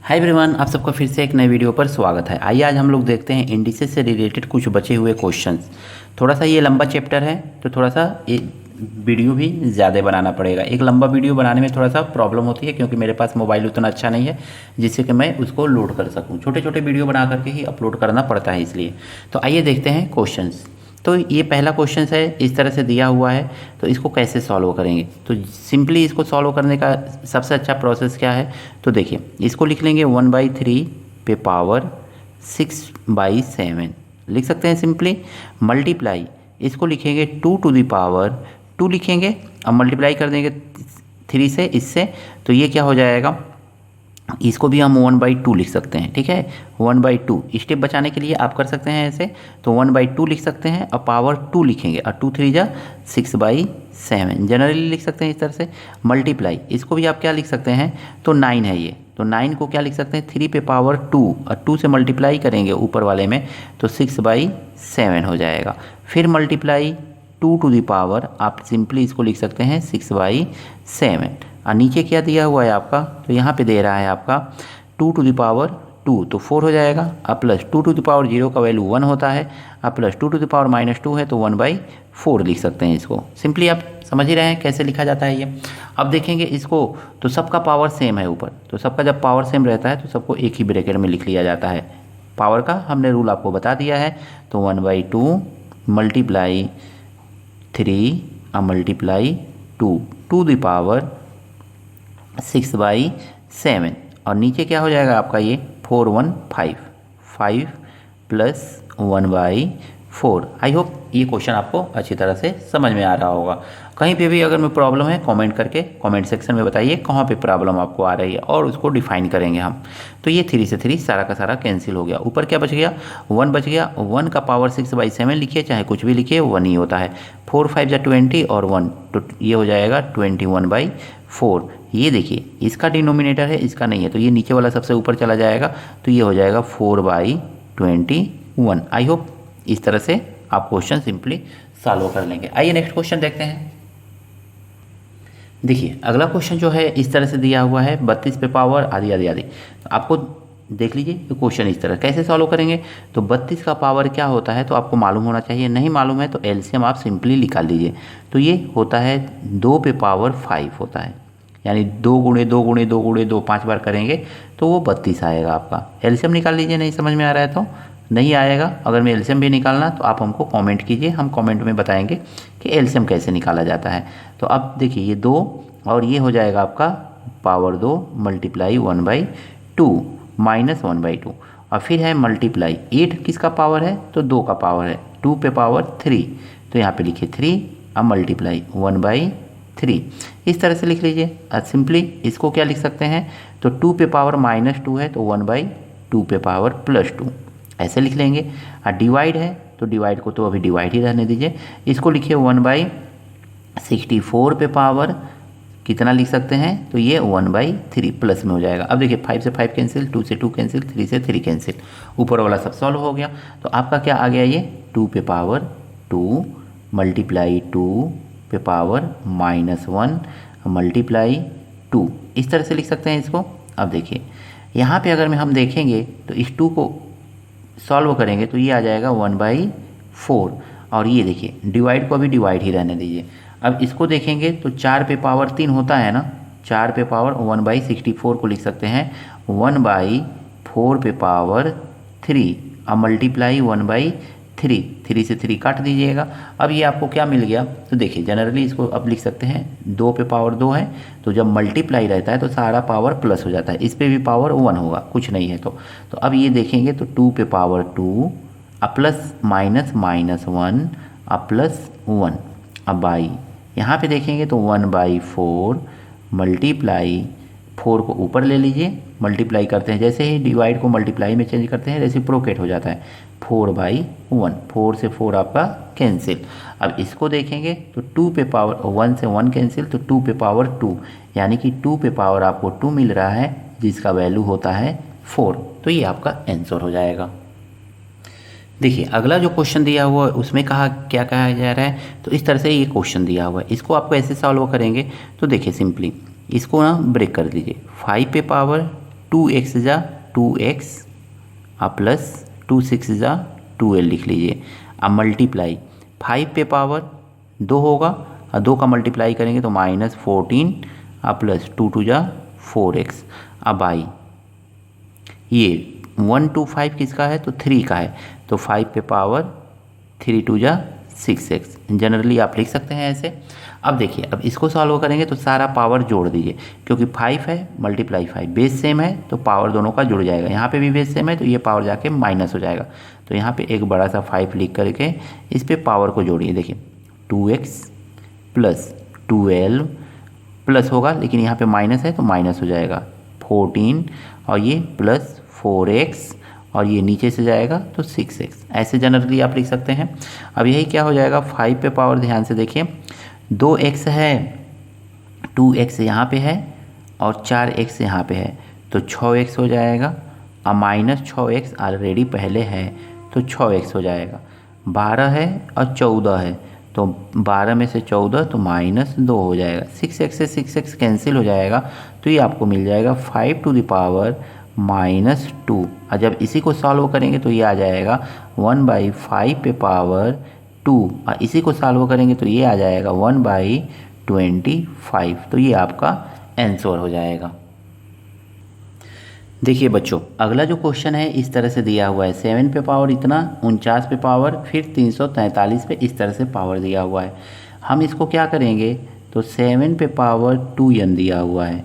Hi everyone, आप सबका फिर से एक नए वीडियो पर स्वागत है। आइए आज हम लोग देखते हैं इंडिसेस से रिलेटेड कुछ बचे हुए क्वेश्चंस। थोड़ा सा ये लंबा चैप्टर है तो थोड़ा सा ये वीडियो भी ज़्यादा बनाना पड़ेगा। एक लंबा वीडियो बनाने में थोड़ा सा प्रॉब्लम होती है क्योंकि मेरे पास मोबाइल उतना अच्छा नहीं है जिससे कि मैं उसको लोड कर सकूँ। छोटे छोटे वीडियो बना करके ही अपलोड करना पड़ता है इसलिए। तो आइए देखते हैं क्वेश्चंस। तो ये पहला क्वेश्चन है, इस तरह से दिया हुआ है तो इसको कैसे सॉल्व करेंगे। तो सिंपली इसको सॉल्व करने का सबसे अच्छा प्रोसेस क्या है, तो देखिए इसको लिख लेंगे 1/3 पे पावर 6/7 लिख सकते हैं सिंपली। मल्टीप्लाई इसको लिखेंगे 2 टू द पावर 2 लिखेंगे और मल्टीप्लाई कर देंगे 3 से इससे, तो ये क्या हो जाएगा, इसको भी हम 1/2 लिख सकते हैं। ठीक है, 1/2 स्टेप बचाने के लिए आप कर सकते हैं ऐसे, तो 1/2 लिख सकते हैं और पावर 2 लिखेंगे और 2 3 जा 6/7 जनरली लिख सकते हैं इस तरह से। मल्टीप्लाई इसको भी आप क्या लिख सकते हैं, तो 9 है ये, तो 9 को क्या लिख सकते हैं 3 पे पावर 2 और 2 से मल्टीप्लाई करेंगे ऊपर वाले में तो 6/7 हो जाएगा। फिर मल्टीप्लाई 2 टू द पावर आप सिंपली इसको लिख सकते हैं 6/7 और नीचे क्या दिया हुआ है आपका, तो यहाँ पे दे रहा है आपका 2 टू द पावर 2 तो 4 हो जाएगा और प्लस 2 टू द पावर 0 का वैल्यू 1 होता है और प्लस 2 टू द पावर -2 है तो 1/4 लिख सकते हैं इसको। सिंपली आप समझ ही रहे हैं कैसे लिखा जाता है ये। अब देखेंगे इसको, तो सबका पावर सेम है ऊपर, तो सबका जब पावर सेम रहता है तो सबको एक ही ब्रैकेट में लिख लिया जाता है। पावर का हमने रूल आपको बता दिया है, तो 1/2 मल्टीप्लाई 3 और मल्टीप्लाई 2 टू द पावर 6/7 और नीचे क्या हो जाएगा आपका ये 4 1 5 5 प्लस 1/4। आई होप ये क्वेश्चन आपको अच्छी तरह से समझ में आ रहा होगा। कहीं पे भी अगर में प्रॉब्लम है कमेंट करके कमेंट सेक्शन में बताइए कहाँ पे प्रॉब्लम आपको आ रही है और उसको डिफाइन करेंगे हम। तो ये 3 से 3 सारा का सारा कैंसिल हो गया, ऊपर क्या बच गया 1 बच गया। 1 का पावर 6/7 लिखिए, चाहे कुछ भी लिखिए 1 ही होता है। 4 5 जा 20 और 1 तो ये हो जाएगा 21/4। ये देखिए इसका डिनोमिनेटर है इसका नहीं है तो ये नीचे वाला सबसे ऊपर चला जाएगा तो ये हो जाएगा 4/21। आई होप इस तरह से आप क्वेश्चन सिंपली सॉल्व कर लेंगे। आइए नेक्स्ट क्वेश्चन देखते हैं। देखिए अगला क्वेश्चन जो है इस तरह से दिया हुआ है 32 पे पावर आदि आदि आदि। तो आपको देख लीजिए क्वेश्चन इस तरह कैसे सॉल्व करेंगे। तो 32 का पावर क्या होता है तो आपको मालूम होना चाहिए, नहीं मालूम है तो एलसीएम आप सिंपली निकाल लीजिए। तो ये होता है 2 पे पावर 5 होता है, यानी 2 गुणे 2 गुणे 2 गुणे 2 5 बार करेंगे तो वो 32 आएगा आपका। एलसीएम निकाल लीजिए, नहीं समझ में आ रहा है तो नहीं आएगा। अगर मैं एलसीएम भी निकालना तो आप हमको कमेंट कीजिए, हम कमेंट में बताएंगे कि एलसीएम कैसे निकाला जाता है। तो अब देखिए ये 2 और ये हो जाएगा आपका पावर 2 मल्टीप्लाई 1/2 माइनस 1/2 और फिर है मल्टीप्लाई 8 किसका पावर है तो 2 का पावर है 2 पे पावर 3 तो यहाँ पे लिखिए 3 और मल्टीप्लाई 1/3 इस तरह से लिख लीजिए। सिंपली इसको क्या लिख सकते हैं, तो 2 पे पावर -2 है तो 1/2 पे पावर +2 ऐसे लिख लेंगे। और डिवाइड है तो डिवाइड को तो अभी डिवाइड ही रहने दीजिए, इसको लिखिए 1/64 पे पावर कितना लिख सकते हैं, तो ये 1/3 प्लस में हो जाएगा। अब देखिए 5 से 5 कैंसिल, 2 से 2 कैंसिल, 3 से 3 कैंसिल, ऊपर वाला सब सॉल्व हो गया। तो आपका क्या आ गया, ये 2 पे पावर 2 मल्टीप्लाई 2 पे पावर -1 मल्टीप्लाई 2 इस तरह से लिख सकते हैं इसको। अब देखिए यहाँ पे अगर हम देखेंगे तो इस 2 को सॉल्व करेंगे तो ये आ जाएगा 1/4 और ये देखिए डिवाइड को अभी डिवाइड ही रहने दीजिए। अब इसको देखेंगे तो 4 पे पावर 3 होता है ना, 4 पे पावर 1/64 को लिख सकते हैं 1/4 पे पावर 3 और मल्टीप्लाई 1/3 3 से 3 काट दीजिएगा। अब ये आपको क्या मिल गया, तो देखिए जनरली इसको अब लिख सकते हैं 2 पे पावर 2 है तो जब मल्टीप्लाई रहता है तो सारा पावर प्लस हो जाता है, इस पे भी पावर 1 होगा कुछ नहीं है तो अब ये देखेंगे तो 2 पे पावर 2 प्लस माइनस -1 प्लस 1 अब बाई यहाँ पे देखेंगे तो 1/4 मल्टीप्लाई 4 को ऊपर ले लीजिए, मल्टीप्लाई करते हैं जैसे ही डिवाइड को मल्टीप्लाई में चेंज करते हैं रेसिप्रोकेट हो जाता है 4/1 4 से 4 आपका कैंसिल। अब इसको देखेंगे तो 2 पे पावर 1 से 1 कैंसिल तो 2 पे पावर 2 यानी कि 2 पे पावर आपको 2 मिल रहा है जिसका वैल्यू होता है 4, तो ये आपका आंसर हो जाएगा। देखिए अगला जो क्वेश्चन दिया हुआ है उसमें क्या कहा जा रहा है, तो इस तरह से ये क्वेश्चन दिया हुआ है, इसको आपको ऐसे सॉल्व करेंगे। तो देखिए सिंपली इसको ना ब्रेक कर दीजिए, 5 पे पावर 2x जा 2x प्लस 2 6 जा 12 लिख लीजिए। अब मल्टीप्लाई 5 पे पावर 2 होगा और 2 का मल्टीप्लाई करेंगे तो -14 प्लस 2 2 जा 4x। अब आई ये 1 2 5 किसका है तो 3 का है, तो 5 पे पावर 3 2 जा 6x। जनरली आप लिख सकते हैं ऐसे। अब देखिए, अब इसको सॉल्व करेंगे तो सारा पावर जोड़ दीजिए, क्योंकि 5 है मल्टीप्लाई 5 बेस सेम है तो पावर दोनों का जुड़ जाएगा। यहाँ पे भी बेस सेम है तो ये पावर जाके माइनस हो जाएगा। तो यहाँ पे एक बड़ा सा 5 लिख करके इस पे पावर को जोड़िए। देखिए 2x प्लस 12 प्लस होगा, लेकिन यहाँ पे माइनस है तो माइनस हो जाएगा 14 और ये प्लस 4x और ये नीचे से जाएगा तो 6x। ऐसे जनरली आप लिख सकते हैं। अब यही क्या हो जाएगा 5 पे पावर, ध्यान से देखिए 2x है, 2x यहाँ पे है और 4x यहाँ पे है तो 6x हो जाएगा। अब माइनस 6x ऑलरेडी पहले है तो 6x हो जाएगा। 12 है और 14 है तो 12 में से 14 तो -2 हो जाएगा। 6x से 6x कैंसिल हो जाएगा तो ये आपको मिल जाएगा 5 टू द पावर -2। और जब इसी को सॉल्व करेंगे तो ये आ जाएगा 1/5 पे पावर 2 और इसी को सॉल्व करेंगे तो ये आ जाएगा 1/25। तो ये आपका आंसर हो जाएगा। देखिए बच्चों, अगला जो क्वेश्चन है इस तरह से दिया हुआ है 7 पे पावर इतना, 49 पे पावर, फिर 343 पे इस तरह से पावर दिया हुआ है। हम इसको क्या करेंगे तो 7 पे पावर 2n दिया हुआ है,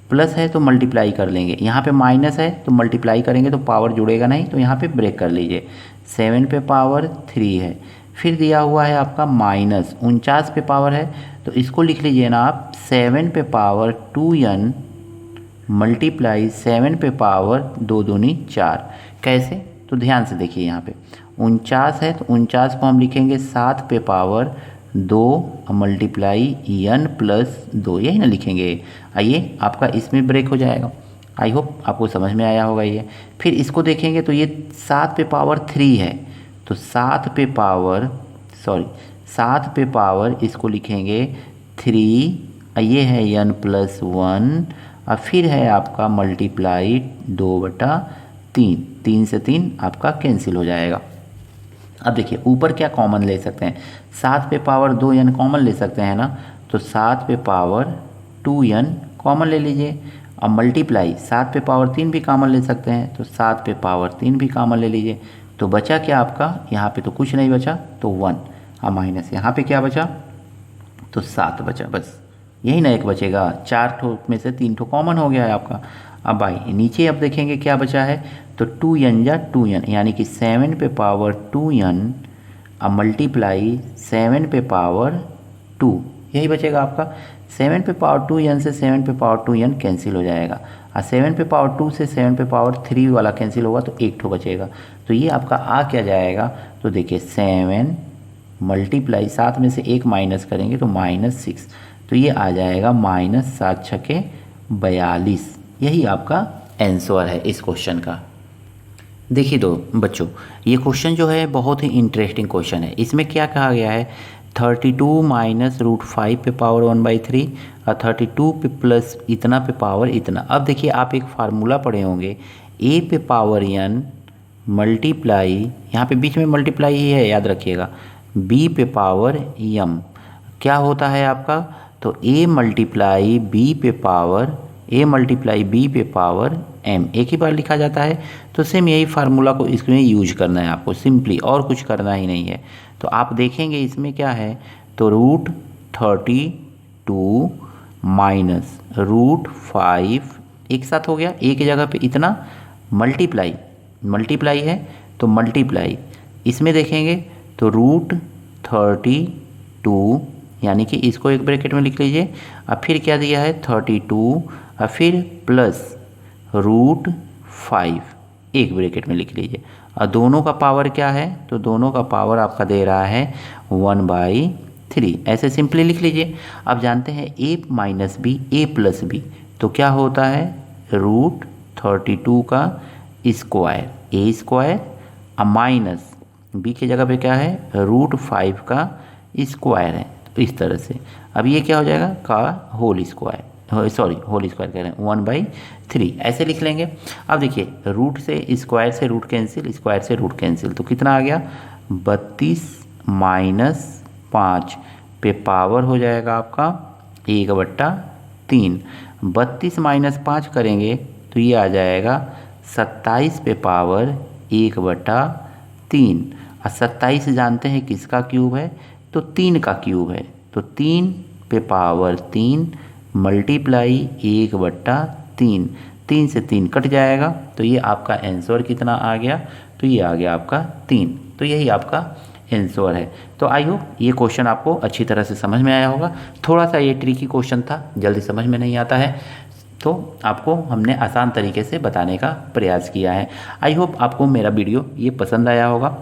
प्लस है तो मल्टीप्लाई कर लेंगे। यहाँ पे माइनस है तो मल्टीप्लाई करेंगे तो पावर जुड़ेगा नहीं, तो यहाँ पे ब्रेक कर लीजिए। 7 पे पावर 3 है, फिर दिया हुआ है आपका माइनस 49 पे पावर है तो इसको लिख लीजिए ना आप 7 पे पावर 2n मल्टीप्लाई 7 पे पावर 2 दूनी 4। कैसे तो ध्यान से देखिए, यहाँ पे 49 है तो 49 को हम लिखेंगे 7 पे पावर 2 मल्टीप्लाई n प्लस 2, यही ना लिखेंगे। आइए आपका इसमें ब्रेक हो जाएगा। आई होप आपको समझ में आया होगा ये। फिर इसको देखेंगे तो ये 7 पे पावर 3 है तो 7 पे पावर इसको लिखेंगे 3, ये है n प्लस 1 और फिर है आपका मल्टीप्लाई 2/3। 3 से 3 आपका कैंसिल हो जाएगा। अब देखिए ऊपर क्या कॉमन ले सकते हैं, 7 पे पावर 2n कॉमन ले सकते हैं ना, तो 7 पे पावर 2n कॉमन ले लीजिए। अब मल्टीप्लाई 7 पे पावर 3 भी कॉमन ले सकते हैं तो 7 पे पावर 3 भी कॉमन ले लीजिए। तो बचा क्या आपका, यहाँ पे तो कुछ नहीं बचा तो 1, और माइनस यहाँ पे क्या बचा तो 7 बचा, बस यही ना एक बचेगा। 4 ठो में से 3 ठो कॉमन हो गया है आपका। अब भाई नीचे अब देखेंगे क्या बचा है तो 2n जा 2n, यानी कि 7 पे पावर 2n अब मल्टीप्लाई 7 पे पावर 2, यही बचेगा आपका। 7 पे पावर 2n से 7 पे पावर 2n कैंसिल हो जाएगा और 7 पे पावर 2 से 7 पे पावर 3 वाला कैंसिल होगा तो एक ठो बचेगा। तो ये आपका आ क्या जाएगा तो देखिए 7 मल्टीप्लाई 7 में से 1 माइनस करेंगे तो -6, तो ये आ जाएगा -7 छके 42। यही आपका आंसर है इस क्वेश्चन का। देखिए दो बच्चों, ये क्वेश्चन जो है बहुत ही इंटरेस्टिंग क्वेश्चन है। इसमें क्या कहा गया है 32 माइनस √5 पे पावर 1/3 और 32 पे प्लस इतना पे पावर इतना। अब देखिए आप एक फार्मूला पढ़े होंगे, a पे पावर n मल्टीप्लाई, यहाँ पे बीच में मल्टीप्लाई ही है याद रखिएगा, b पे पावर m क्या होता है आपका तो a मल्टीप्लाई b पे पावर m, एक ही बार लिखा जाता है। तो सेम यही फार्मूला को इसमें यूज करना है आपको सिंपली, और कुछ करना ही नहीं है। तो आप देखेंगे इसमें क्या है तो √32 माइनस √5 एक साथ हो गया, एक जगह पे इतना मल्टीप्लाई है तो मल्टीप्लाई इसमें देखेंगे तो √32, यानी कि इसको एक ब्रैकेट में लिख लीजिए और फिर क्या दिया है 32 और फिर प्लस √5 एक ब्रैकेट में लिख लीजिए। और दोनों का पावर क्या है तो दोनों का पावर आपका दे रहा है 1/3, ऐसे सिंपली लिख लीजिए। अब जानते हैं a minus B a plus B, तो क्या होता है √32 का स्क्वायर a स्क्वायर और माइनस b की जगह पे क्या है √5 का स्क्वायर है, तो इस तरह से। अब ये क्या हो जाएगा का whole square, sorry whole square कह रहे हैं 1/3 ऐसे लिख लेंगे। अब देखिए रूट से स्क्वायर से रूट कैंसिल, स्क्वायर से रूट कैंसिल, तो कितना आ गया 32 माइनस 5 पे पावर हो जाएगा आपका 1/3। 32 माइनस 5 करेंगे तो ये आ जाएगा 27 पे पावर 1/3। और 27 जानते हैं किसका क्यूब है, तो 3 का क्यूब है, तो 3 पे पावर 3 मल्टीप्लाई 1/3। 3 से 3 कट जाएगा, तो ये आपका आंसर कितना आ गया, तो ये आ गया आपका 3। तो यही आपका आंसर है। तो आई होप ये क्वेश्चन आपको अच्छी तरह से समझ में आया होगा। थोड़ा सा ये ट्रिकी क्वेश्चन था, जल्दी समझ में नहीं आता है, तो आपको हमने आसान तरीके से बताने का प्रयास किया है। आई होप आपको मेरा वीडियो ये पसंद आया होगा।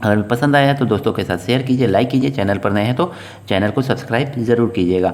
अगर पसंद आया है तो दोस्तों के साथ शेयर कीजिए, लाइक कीजिए, चैनल पर नए हैं तो चैनल को सब्सक्राइब ज़रूर कीजिएगा।